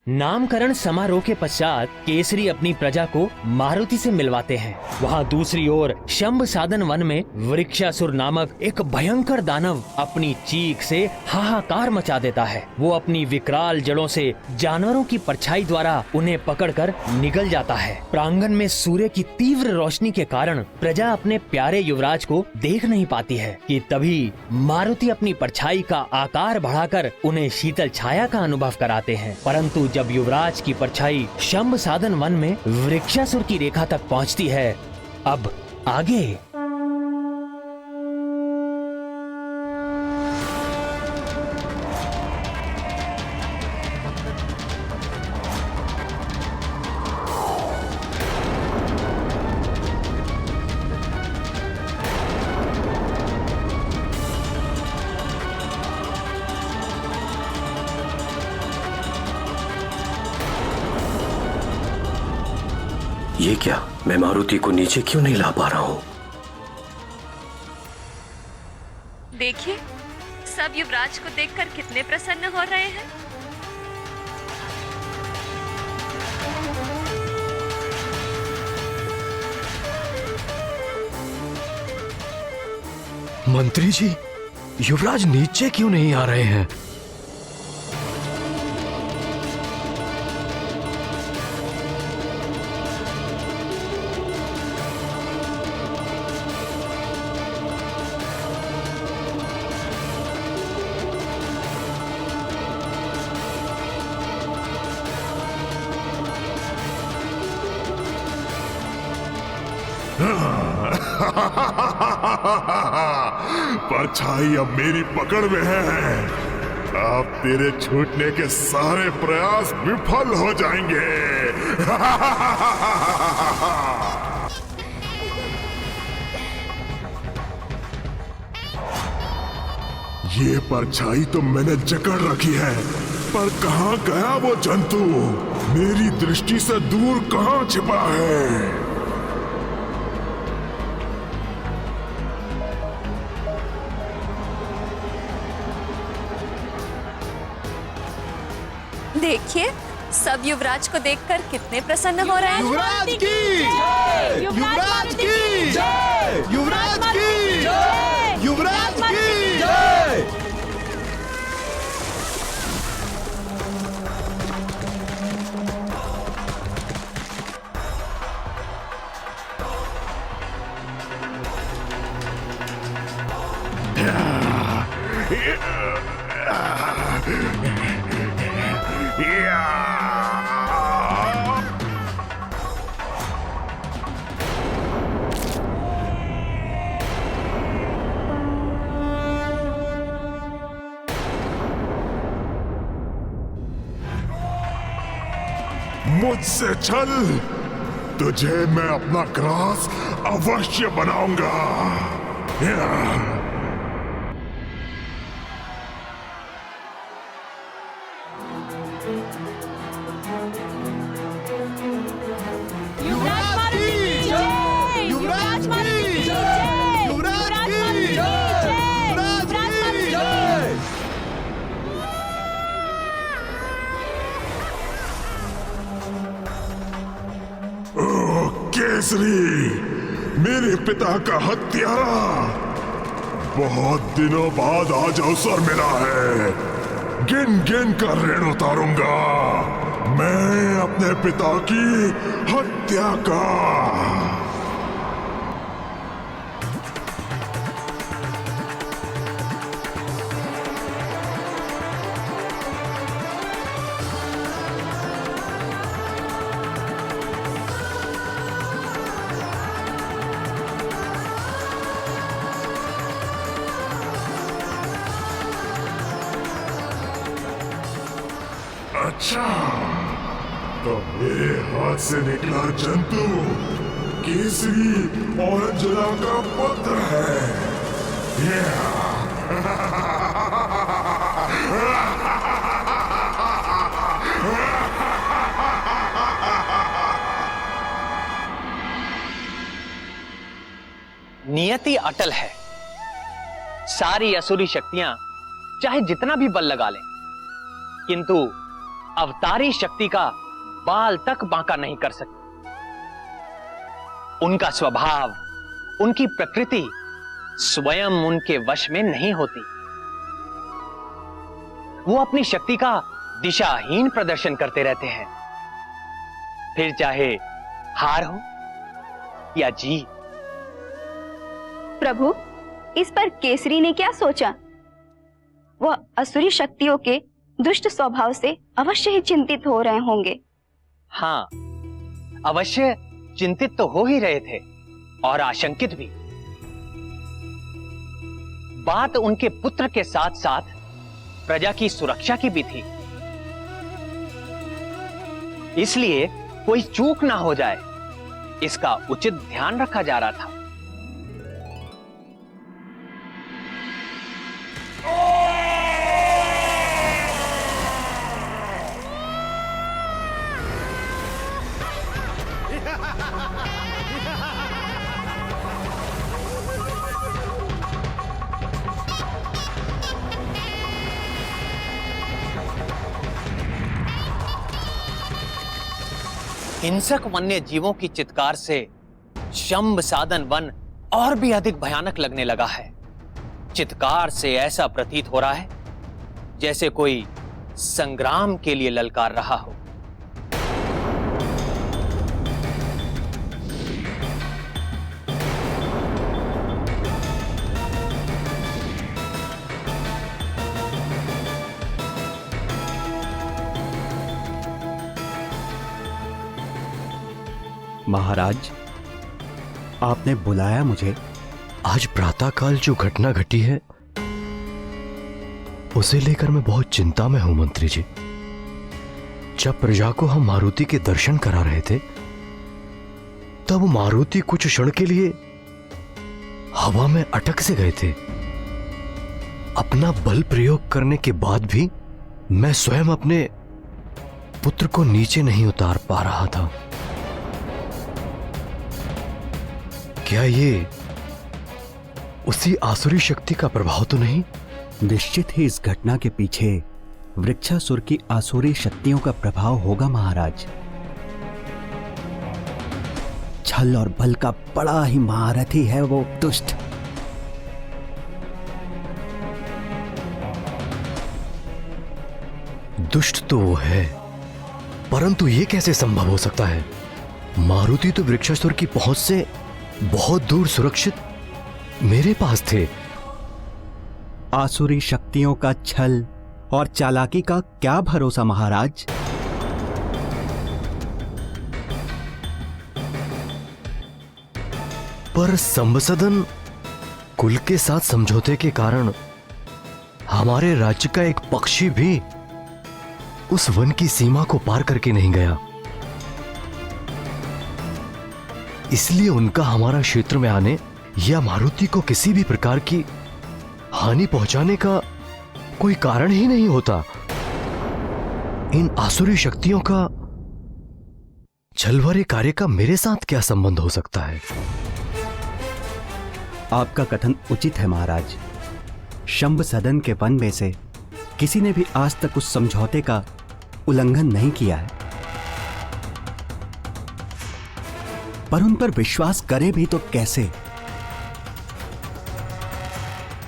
नामकरण समारोह के पश्चात केसरी अपनी प्रजा को मारुति से मिलवाते हैं। वहाँ दूसरी ओर शंभ साधन वन में वृक्षासुर नामक एक भयंकर दानव अपनी चीख से हाहाकार मचा देता है। वो अपनी विकराल जड़ों से जानवरों की परछाई द्वारा उन्हें पकड़कर निगल जाता है। प्रांगण में सूर्य की तीव्र रोशनी के कारण प्रजा अपने प्यारे युवराज को देख नहीं पाती है कि तभी मारुति अपनी परछाई का आकार बढ़ाकर उन्हें शीतल छाया का अनुभव कराते हैं। परंतु जब युवराज की परछाई शंभ साधन वन में वृक्षासुर की रेखा तक पहुंचती है, अब आगे ये क्या, मैं मारुति को नीचे क्यों नहीं ला पा रहा हूँ? देखिए, सब युवराज को देखकर कितने प्रसन्न हो रहे हैं। मंत्री जी, युवराज नीचे क्यों नहीं आ रहे हैं? परछाई अब मेरी पकड़ में है। अब तेरे छूटने के सारे प्रयास विफल हो जाएंगे। ये परछाई तो मैंने जकड़ रखी है, पर कहाँ गया वो जंतु? मेरी दृष्टि से दूर कहाँ छिपा है? देखिए, सब युवराज को देखकर कितने प्रसन्न हो रहे हैं। युवराज की जय! युवराज की जय! युवराज की जय! युवराज की जय! मुझसे चल, तुझे मैं अपना ग्रास अवश्य बनाऊंगा। युवराज की जय! युवराज की जय! युवराज की जय! युवराज की जय! केसरी, मेरे पिता का हत्यारा, बहुत दिनों बाद आज अवसर मिला है। गिन गिन कर ऋण उतारूंगा मैं अपने पिता की हत्या का। अच्छा, तो मेरे हाथ से निकला जंतु केसरी और अंजना का पुत्र है। नियति अटल है। सारी असुरी शक्तियां चाहे जितना भी बल लगा लें, किंतु अवतारी शक्ति का बाल तक बांका नहीं कर सकती। उनका स्वभाव, उनकी प्रकृति स्वयं उनके वश में नहीं होती। वो अपनी शक्ति का दिशाहीन प्रदर्शन करते रहते हैं, फिर चाहे हार हो या जीत। प्रभु, इस पर केसरी ने क्या सोचा? वह असुरी शक्तियों के दुष्ट स्वभाव से अवश्य ही चिंतित हो रहे होंगे। हाँ, अवश्य चिंतित तो हो ही रहे थे और आशंकित भी। बात उनके पुत्र के साथ साथ प्रजा की सुरक्षा की भी थी, इसलिए कोई चूक ना हो जाए, इसका उचित ध्यान रखा जा रहा था। हिंसक वन्य जीवों की चित्कार से शंभ साधन वन और भी अधिक भयानक लगने लगा है। चित्कार से ऐसा प्रतीत हो रहा है जैसे कोई संग्राम के लिए ललकार रहा हो। महाराज, आपने बुलाया मुझे? आज प्रातःकाल जो घटना घटी है उसे लेकर मैं बहुत चिंता में हूं मंत्री जी। जब प्रजा को हम मारुति के दर्शन करा रहे थे तब मारुति कुछ क्षण के लिए हवा में अटक से गए थे। अपना बल प्रयोग करने के बाद भी मैं स्वयं अपने पुत्र को नीचे नहीं उतार पा रहा था। क्या ये उसी आसुरी शक्ति का प्रभाव तो नहीं? निश्चित ही इस घटना के पीछे वृक्षासुर की आसुरी शक्तियों का प्रभाव होगा महाराज। छल और बल का बड़ा ही महारथी है वो दुष्ट। दुष्ट तो वो है, परंतु ये कैसे संभव हो सकता है? मारुति तो वृक्षासुर की पहुंच से बहुत दूर सुरक्षित मेरे पास थे। आसुरी शक्तियों का छल और चालाकी का क्या भरोसा महाराज। पर संबसदन कुल के साथ समझौते के कारण हमारे राज्य का एक पक्षी भी उस वन की सीमा को पार करके नहीं गया, इसलिए उनका हमारा क्षेत्र में आने या मारुति को किसी भी प्रकार की हानि पहुंचाने का कोई कारण ही नहीं होता। इन आसुरी शक्तियों का छलवारे कार्य का मेरे साथ क्या संबंध हो सकता है? आपका कथन उचित है महाराज। शंभ सदन के वन में से किसी ने भी आज तक उस समझौते का उल्लंघन नहीं किया है, पर उन पर विश्वास करे भी तो कैसे?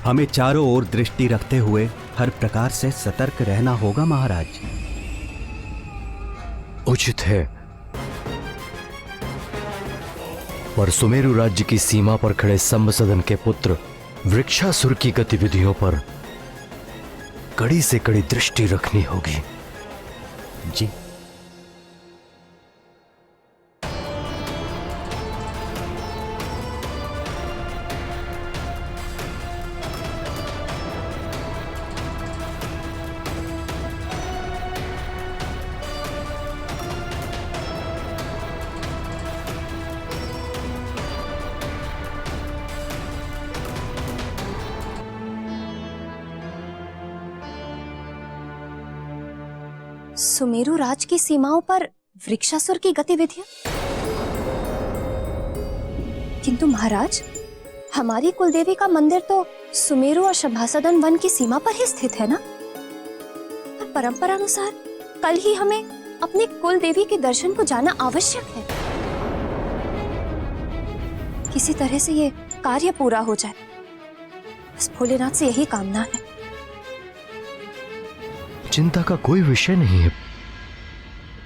हमें चारों ओर दृष्टि रखते हुए हर प्रकार से सतर्क रहना होगा महाराज। उचित है, पर सुमेरु राज्य की सीमा पर खड़े संबसदन के पुत्र वृक्षासुर की गतिविधियों पर कड़ी से कड़ी दृष्टि रखनी होगी। जी। सुमेरु राज की सीमाओं पर वृक्षासुर की गतिविधियां? किंतु महाराज, हमारी कुलदेवी का मंदिर तो सुमेरु और शंभासदन वन की सीमा पर ही स्थित है ना? पर परंपरा अनुसार कल ही हमें अपने कुल देवी के दर्शन को जाना आवश्यक है। किसी तरह से ये कार्य पूरा हो जाए, बस भोलेनाथ से यही कामना है। चिंता का कोई विषय नहीं है।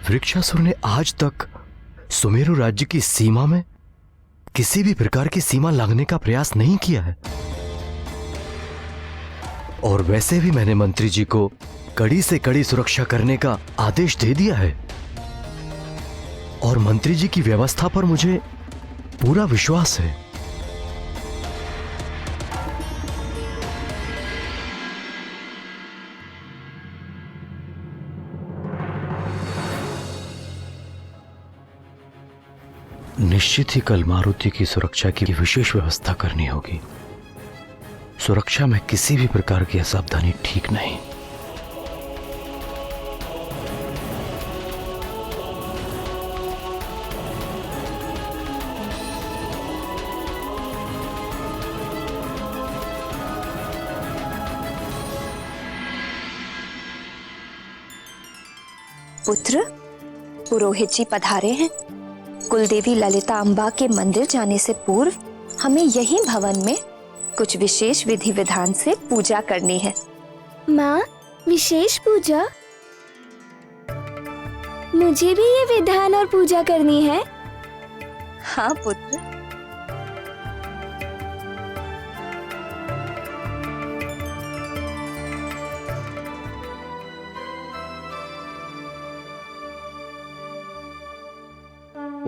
वृक्षासुर ने आज तक सुमेरु राज्य की सीमा में किसी भी प्रकार की सीमा लांघने का प्रयास नहीं किया है। और वैसे भी मैंने मंत्री जी को कड़ी से कड़ी सुरक्षा करने का आदेश दे दिया है और मंत्री जी की व्यवस्था पर मुझे पूरा विश्वास है। निश्चित ही कल मारुति की सुरक्षा की विशेष व्यवस्था करनी होगी। सुरक्षा में किसी भी प्रकार की असावधानी ठीक नहीं। पुत्र, पुरोहित जी पधारे हैं। कुलदेवी ललिता अम्बा के मंदिर जाने से पूर्व हमें यही भवन में कुछ विशेष विधि विधान से पूजा करनी है। माँ, विशेष पूजा? मुझे भी ये विधान और पूजा करनी है। हाँ पुत्र।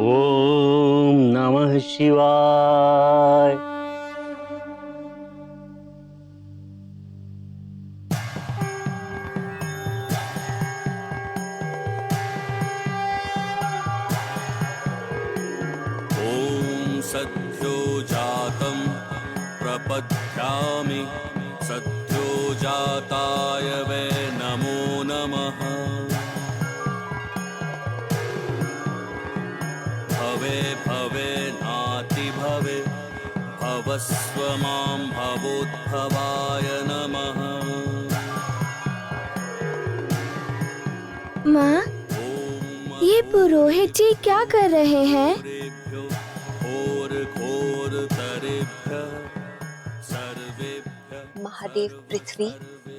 ओम नमः शिवाय। ओम सद्यो जातं प्रपद्यामि सद्यो जाताय वै नमो नमः। भवे भवे नाति भवे भवस्व मां भवोद्भवाय नमः। माँ, ये पुरोहित जी क्या कर रहे हैं? महादेव पृथ्वी,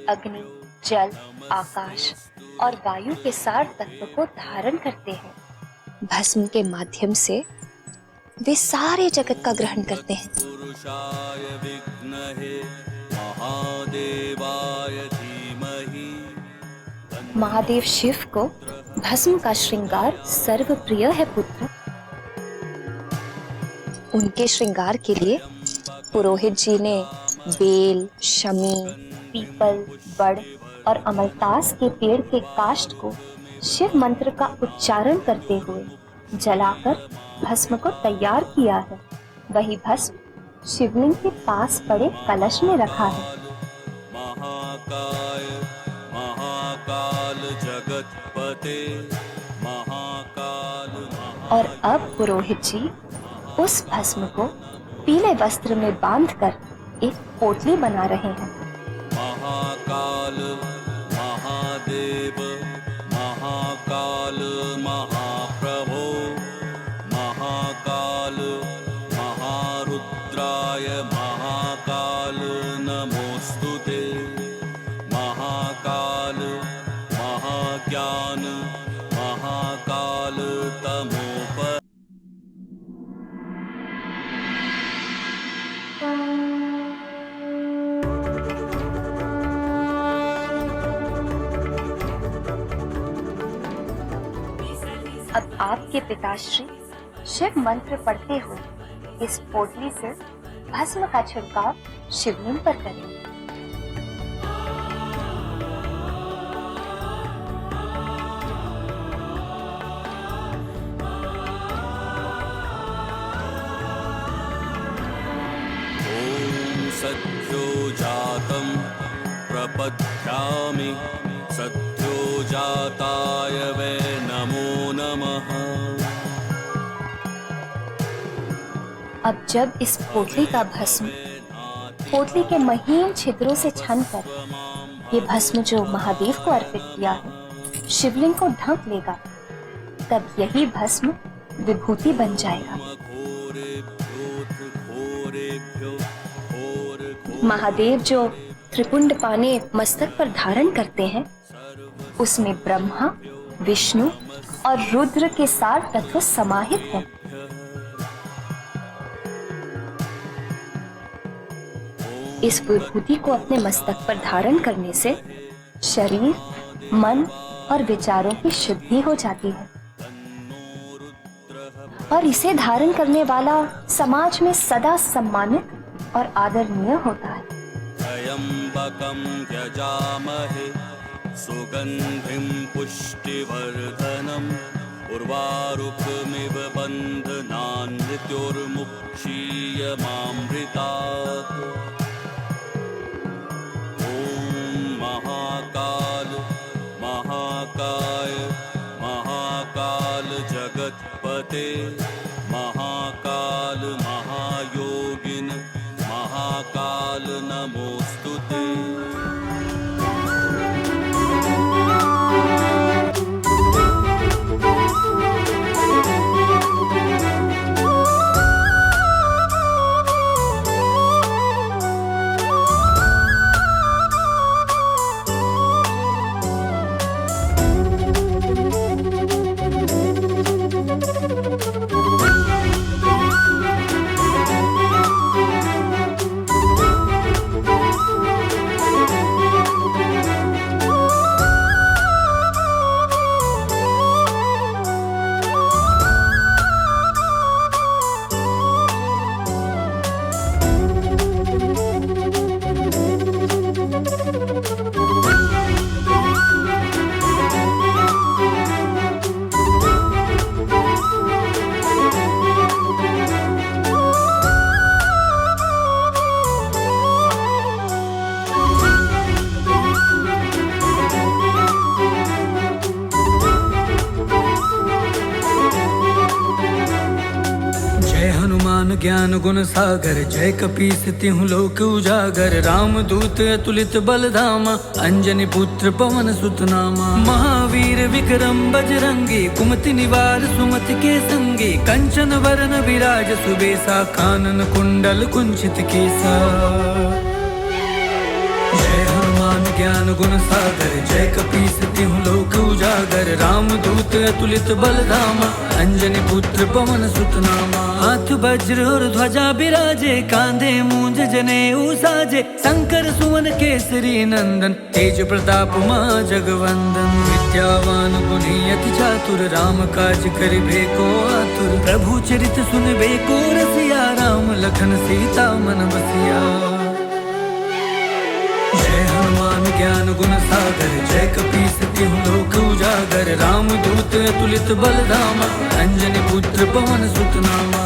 अग्नि, जल, आकाश और वायु के सार तत्व को धारण करते हैं। भस्म के माध्यम से वे सारे जगत का ग्रहण करते हैं। पुरुषाय विद्महे महादेवाय धीमहि। महादेव शिव को भस्म का श्रृंगार सर्व प्रिय है पुत्र। उनके श्रृंगार के लिए पुरोहित जी ने बेल, शमी, पीपल, बड़ और अमलतास के पेड़ के काष्ठ को शिव मंत्र का उच्चारण करते हुए जलाकर भस्म को तैयार किया है। वही भस्म शिवलिंग के पास पड़े कलश में रखा है। महाकाय महाकाल जगतपते महाकाल और अब पुरोहित जी उस भस्म को पीले वस्त्र में बांधकर एक पोटली बना रहे हैं। महाकाल महादेव महाकाल महाप्रभो महाकाल महारुद्राय महाकाल नमोस्तुते। महाकाल महाज्ञान महाकाल तमोपर। अब आपके पिताश्री शिव मंत्र पढ़ते हुए इस पोटली से भस्म का छिड़काव शिवलिंग पर करें। ओम सद्यो जातं प्रपद्यामि सद्यो जाताय वै नमो नमः। अब जब इस पोटली का भस्म पोटली के महीन छिद्रों से छनकर ये भस्म जो महादेव को अर्पित किया है शिवलिंग को ढक लेगा, तब यही भस्म विभूति बन जाएगा। महादेव जो त्रिपुंड पाने मस्तक पर धारण करते हैं, उसमें ब्रह्मा, विष्णु और रुद्र के 7 तत्व समाहित हैं। इस विभूति को अपने मस्तक पर धारण करने से शरीर, मन और विचारों की शुद्धि हो जाती है और इसे धारण करने वाला समाज में सदा सम्मानित और आदरणीय होता है। त्र्यंबकं यजामहे सुगंधिं पुष्टिवर्धनम् उर्वारुकमिव बन्धनान् मृत्युर्मुक्षीयमामृतात्। महाकाल महाकाय महाकाल जगतपते महाकाल महायोगिन महाकाल नमोस्तुते। ज्ञान गुण सागर जय कपीस तिहु लोक उजागर। राम दूत अतुलित बल धामा अंजनी पुत्र पवन सुत नामा। महावीर विक्रम बजरंगी कुमति निवार सुमति के संगी। कंचन वरन विराज सुबेसा कानन कुंडल कुंचित केसा। जय हनुमान ज्ञान गुण सागर जय कपीस तिहु लोक उजागर। राम दूत अतुलित बल धामा अंजनी पुत्र पवन सुत नामा। हाथ वज्र और ध्वजा बिराजे कांधे मूंज जनेऊ साजे। शंकर सुवन केसरी नंदन तेज प्रताप मां जगवंदन। विद्यावान गुणी अति चातुर राम काज करिबे को आतुर। प्रभु चरित सुनबे को रसिया राम लखन सीता मन बसिया। जय हनुमान ज्ञान गुण सागर जय कपीस तिहु लोक उजागर। राम दूत अतुलित बल धामा अंजनी पुत्र पवन सुत नामा।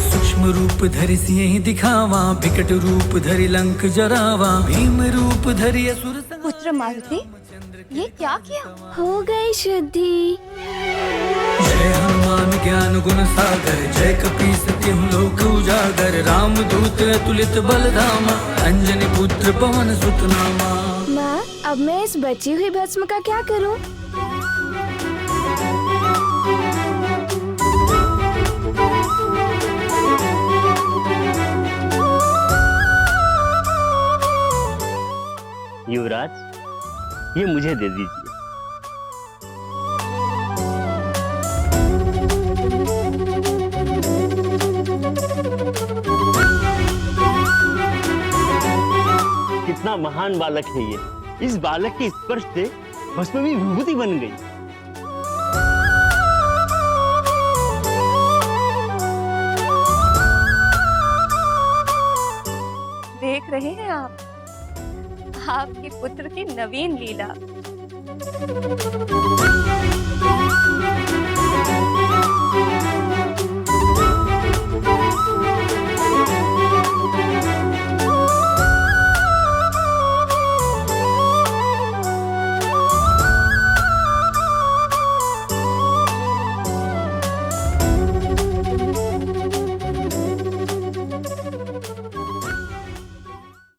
सूक्ष्म रूप धरि सिंह दिखावा विकट रूप धरि लंक जरावा। भीम रूप धरि असुर पुत्र मारुति, ये क्या किया? हो गई शुद्धि। जय हनुमान ज्ञान गुण सागर जय कपीस तिहु लोक उजागर। राम दूत अतुलित बल धामा अंजनी पुत्र पवन सुत नामा। माँ, अब मैं इस बची हुई भस्म का क्या करूँ? युवराज, ये मुझे दे दीजिए। कितना महान बालक है ये। इस बालक के स्पर्श से भस्म भी विभूति बन गई। देख रहे हैं आपके पुत्र की नवीन लीला।